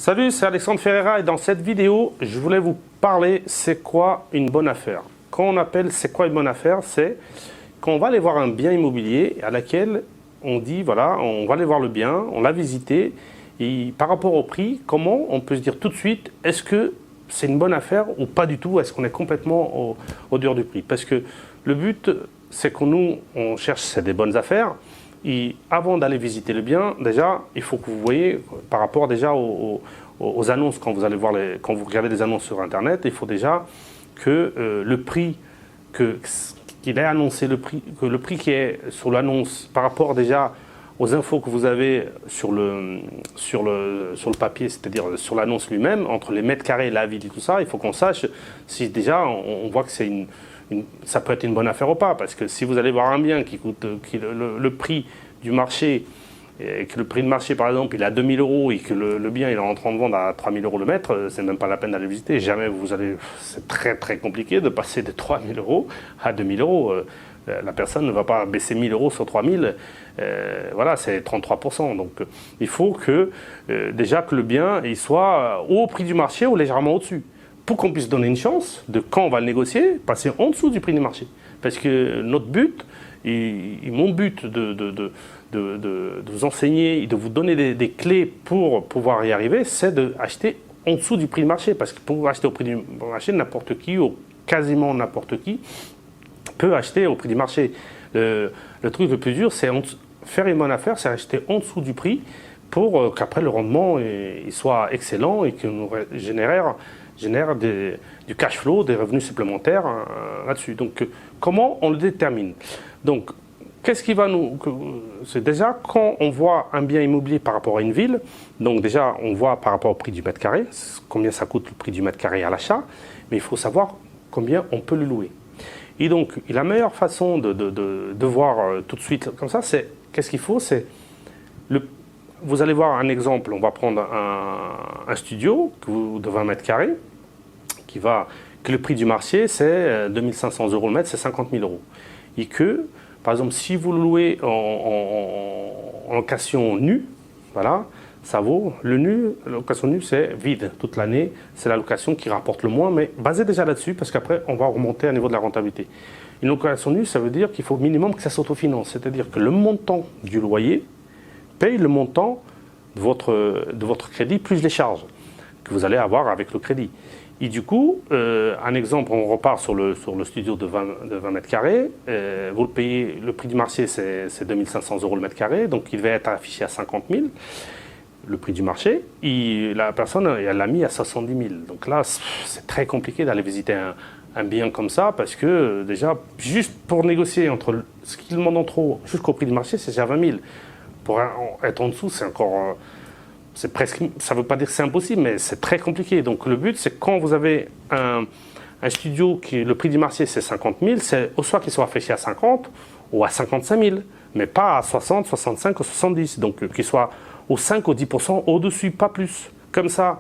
Salut, c'est Alexandre Ferreira et dans cette vidéo, je voulais vous parler c'est quoi une bonne affaire. Quand on appelle c'est quoi une bonne affaire, c'est quand on va aller voir un bien immobilier à laquelle on dit voilà, on va aller voir le bien, on l'a visité et par rapport au prix, comment on peut se dire tout de suite est-ce que c'est une bonne affaire ou pas du tout, est-ce qu'on est complètement au dehors du prix. Parce que le but, c'est que nous, on cherche c'est des bonnes affaires. Et avant d'aller visiter le bien, déjà, il faut que vous voyez, par rapport déjà aux annonces, quand vous allez voir quand vous regardez les annonces sur Internet, il faut déjà que le prix qu'il ait annoncé, que le prix qui est sur l'annonce, par rapport déjà aux infos que vous avez sur le papier, c'est-à-dire sur l'annonce lui-même, entre les mètres carrés, la ville et tout ça, il faut qu'on sache si déjà on voit que c'est ça peut être une bonne affaire ou pas, parce que si vous allez voir un bien qui coûte le prix du marché, et que le prix de marché par exemple il est à 2000 € et que le bien il est en train de vendre à 3000 € le mètre, c'est même pas la peine d'aller visiter. Jamais vous allez, c'est très très compliqué de passer de 3000 € à 2000 €. La personne ne va pas baisser 1000 € sur 3000, voilà, c'est 33%. Donc il faut que déjà que le bien il soit au prix du marché ou légèrement au-dessus, pour qu'on puisse donner une chance de quand on va le négocier, passer en dessous du prix du marché. Parce que notre but, mon but de vous enseigner et de vous donner des clés pour pouvoir y arriver, c'est d'acheter en dessous du prix du marché. Parce que pour acheter au prix du marché, n'importe qui, ou quasiment n'importe qui, peut acheter au prix du marché. Le truc le plus dur, c'est faire une bonne affaire, c'est acheter en dessous du prix pour qu'après le rendement il soit excellent et qu'il nous génère du cash flow, des revenus supplémentaires là-dessus. Donc, comment on le détermine? Donc, qu'est-ce qui va c'est déjà quand on voit un bien immobilier par rapport à une ville, donc déjà on voit par rapport au prix du mètre carré, combien ça coûte le prix du mètre carré à l'achat, mais il faut savoir combien on peut le louer. Et donc, la meilleure façon de voir tout de suite comme ça, c'est qu'est-ce qu'il faut, c'est vous allez voir un exemple, on va prendre un studio de 20 mètres carrés, que le prix du marché c'est 2500 € le mètre, c'est 50 000 €. Et que, par exemple, si vous le louez en location nue, voilà, ça vaut, la location nue c'est vide toute l'année, c'est la location qui rapporte le moins, mais basé déjà là-dessus, parce qu'après on va remonter à niveau de la rentabilité. Une location nue, ça veut dire qu'il faut au minimum que ça s'autofinance, c'est-à-dire que le montant du loyer paye le montant de votre crédit plus les charges que vous allez avoir avec le crédit. Et du coup, un exemple, on repart sur le studio de 20 mètres carrés, vous le payez, le prix du marché c'est 2500 € le mètre carré, donc il va être affiché à 50 000, le prix du marché, et la personne elle l'a mis à 70 000. Donc là, c'est très compliqué d'aller visiter un bien comme ça, parce que déjà, juste pour négocier entre ce qu'il demande en trop jusqu'au prix du marché, c'est déjà 20 000. Pour être en dessous, c'est encore... c'est presque, ça ne veut pas dire que c'est impossible, mais c'est très compliqué. Donc le but, c'est quand vous avez un studio qui le prix du marché c'est 50 000, c'est soit qu'il soit affiché à 50 ou à 55 000, mais pas à 60, 65 ou 70. Donc qu'il soit au 5 ou 10% au-dessus, pas plus. Comme ça,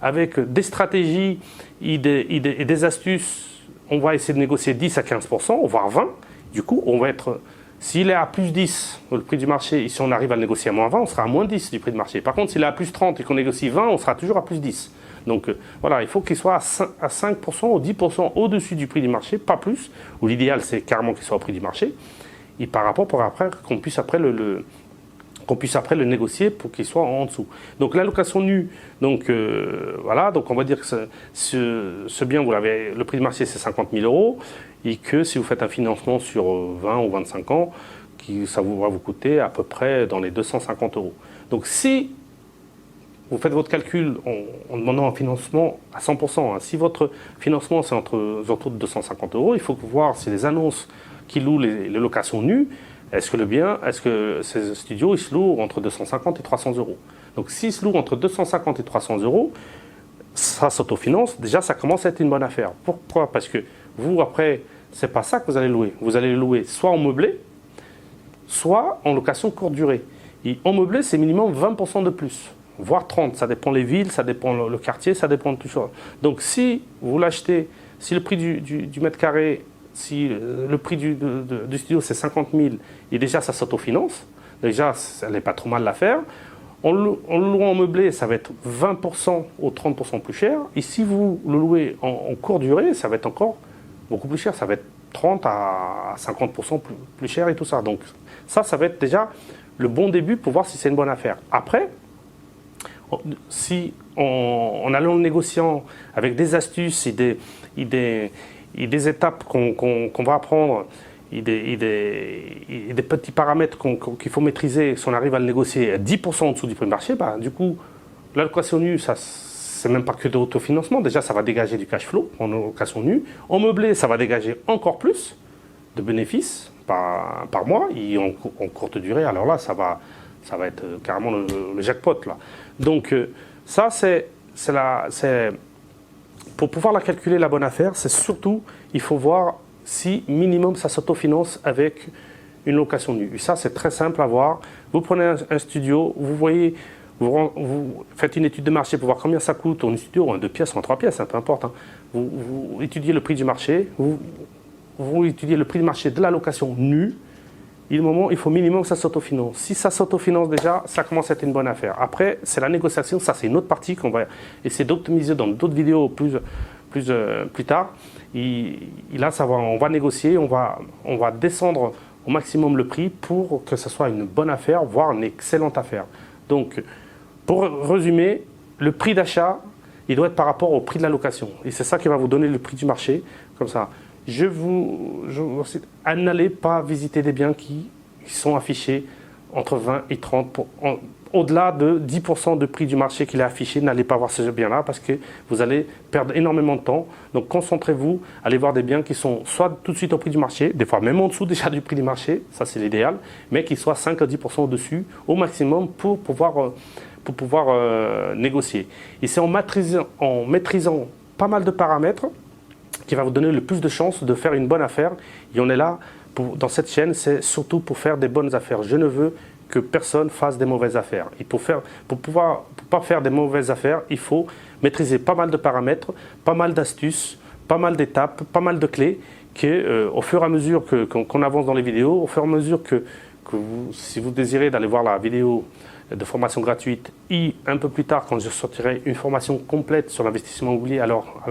avec des stratégies et des astuces, on va essayer de négocier 10 à 15%, voire 20%. Du coup, on va être... S'il est à plus 10, le prix du marché, et si on arrive à le négocier à moins 20, on sera à moins 10 du prix du marché. Par contre, s'il est à plus 30 et qu'on négocie 20, on sera toujours à plus 10. Donc voilà, il faut qu'il soit à 5% ou 10% au-dessus du prix du marché, pas plus. Ou l'idéal, c'est carrément qu'il soit au prix du marché. Et par rapport qu'on puisse après le négocier pour qu'il soit en dessous. Donc la location nue, donc voilà, donc on va dire que ce bien, le prix du marché c'est 50 000 €, et que si vous faites un financement sur 20 ou 25 ans, ça va vous coûter à peu près dans les 250 €. Donc si vous faites votre calcul en demandant un financement à 100%, si votre financement c'est autour de 250 €, il faut voir si les annonces qui louent les locations nues, est-ce que ces studios ils se louent entre 250 et 300 €. Donc s'ils se louent entre 250 et 300 €, ça s'autofinance, déjà ça commence à être une bonne affaire. Pourquoi? Parce que vous après, c'est pas ça que vous allez louer. Vous allez louer soit en meublé, soit en location courte durée. Et en meublé, c'est minimum 20% de plus, voire 30%. Ça dépend les villes, ça dépend le quartier, ça dépend de tout ça. Donc si vous l'achetez, si le prix du mètre carré, si le prix du studio c'est 50 000 et déjà ça s'autofinance, déjà elle n'est pas trop mal l'affaire. En le louant en meublé, ça va être 20% ou 30% plus cher. Et si vous le louez en courte durée, ça va être encore beaucoup plus cher. Ça va être 30 à 50% plus cher et tout ça. Donc ça va être déjà le bon début pour voir si c'est une bonne affaire. Après, si en allant négociant avec des astuces et des étapes qu'on va apprendre, et des petits paramètres qu'il faut maîtriser, si on arrive à le négocier à 10% en dessous du prix de marché, bah, du coup, l'allocation nue, c'est même pas que de l'autofinancement. Déjà, ça va dégager du cash flow en allocation nue. En meublé, ça va dégager encore plus de bénéfices par mois et en courte durée. Alors là, ça va être carrément le jackpot, là. Donc, ça, c'est pour pouvoir la calculer, la bonne affaire, c'est surtout, il faut voir si minimum ça s'autofinance avec une location nue. Et ça, c'est très simple à voir. Vous prenez un studio, vous voyez, vous faites une étude de marché pour voir combien ça coûte en studio, en 2 pièces, en 3 pièces, peu importe. Hein. Vous étudiez le prix du marché, vous étudiez le prix du marché de la location nue. Et il faut minimum que ça s'autofinance. Si ça s'autofinance déjà, ça commence à être une bonne affaire. Après, c'est la négociation, ça c'est une autre partie qu'on va essayer d'optimiser dans d'autres vidéos plus tard. Et là, on va négocier, on va descendre au maximum le prix pour que ce soit une bonne affaire, voire une excellente affaire. Donc, pour résumer, le prix d'achat, il doit être par rapport au prix de la location. Et c'est ça qui va vous donner le prix du marché, comme ça. N'allez pas visiter des biens qui sont affichés entre 20 et 30. Au-delà de 10% de prix du marché qu'il est affiché, n'allez pas voir ce bien-là parce que vous allez perdre énormément de temps. Donc concentrez-vous, allez voir des biens qui sont soit tout de suite au prix du marché, des fois même en dessous déjà du prix du marché, ça c'est l'idéal, mais qui soient 5 à 10% au-dessus au maximum pour pouvoir négocier. Et c'est en maîtrisant pas mal de paramètres qui va vous donner le plus de chances de faire une bonne affaire. Et on est là, dans cette chaîne, c'est surtout pour faire des bonnes affaires. Je ne veux que personne fasse des mauvaises affaires. Et pour pas faire des mauvaises affaires, il faut maîtriser pas mal de paramètres, pas mal d'astuces, pas mal d'étapes, pas mal de clés, au fur et à mesure qu'on avance dans les vidéos, au fur et à mesure si vous désirez d'aller voir la vidéo de formation gratuite et un peu plus tard quand je sortirai une formation complète sur l'investissement immobilier, alors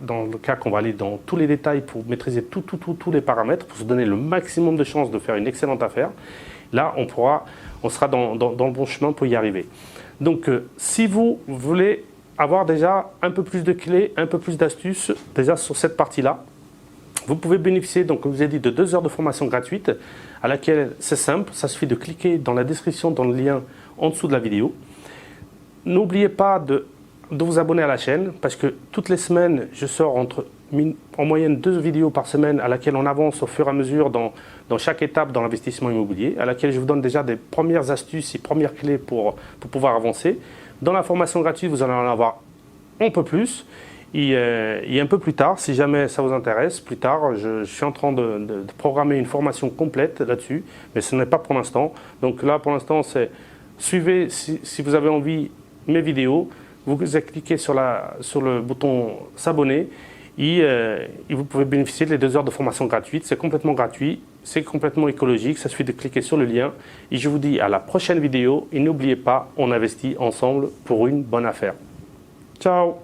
dans le cas qu'on va aller dans tous les détails pour maîtriser tous les paramètres, pour se donner le maximum de chances de faire une excellente affaire, là on sera dans le bon chemin pour y arriver. Donc si vous voulez avoir déjà un peu plus de clés, un peu plus d'astuces déjà sur cette partie-là, vous pouvez bénéficier, donc, comme je vous ai dit, de 2 heures de formation gratuite à laquelle c'est simple, ça suffit de cliquer dans la description, dans le lien en dessous de la vidéo. N'oubliez pas de vous abonner à la chaîne parce que toutes les semaines, je sors en moyenne 2 vidéos par semaine à laquelle on avance au fur et à mesure dans chaque étape dans l'investissement immobilier, à laquelle je vous donne déjà des premières astuces et premières clés pour pouvoir avancer. Dans la formation gratuite, vous allez en avoir un peu plus. Et un peu plus tard, si jamais ça vous intéresse, plus tard, je suis en train de programmer une formation complète là-dessus, mais ce n'est pas pour l'instant. Donc là, pour l'instant, c'est suivez, si vous avez envie, mes vidéos, vous cliquez sur le bouton s'abonner et vous pouvez bénéficier des 2 heures de formation gratuite. C'est complètement gratuit, c'est complètement écologique, ça suffit de cliquer sur le lien. Et je vous dis à la prochaine vidéo et n'oubliez pas, on investit ensemble pour une bonne affaire. Ciao!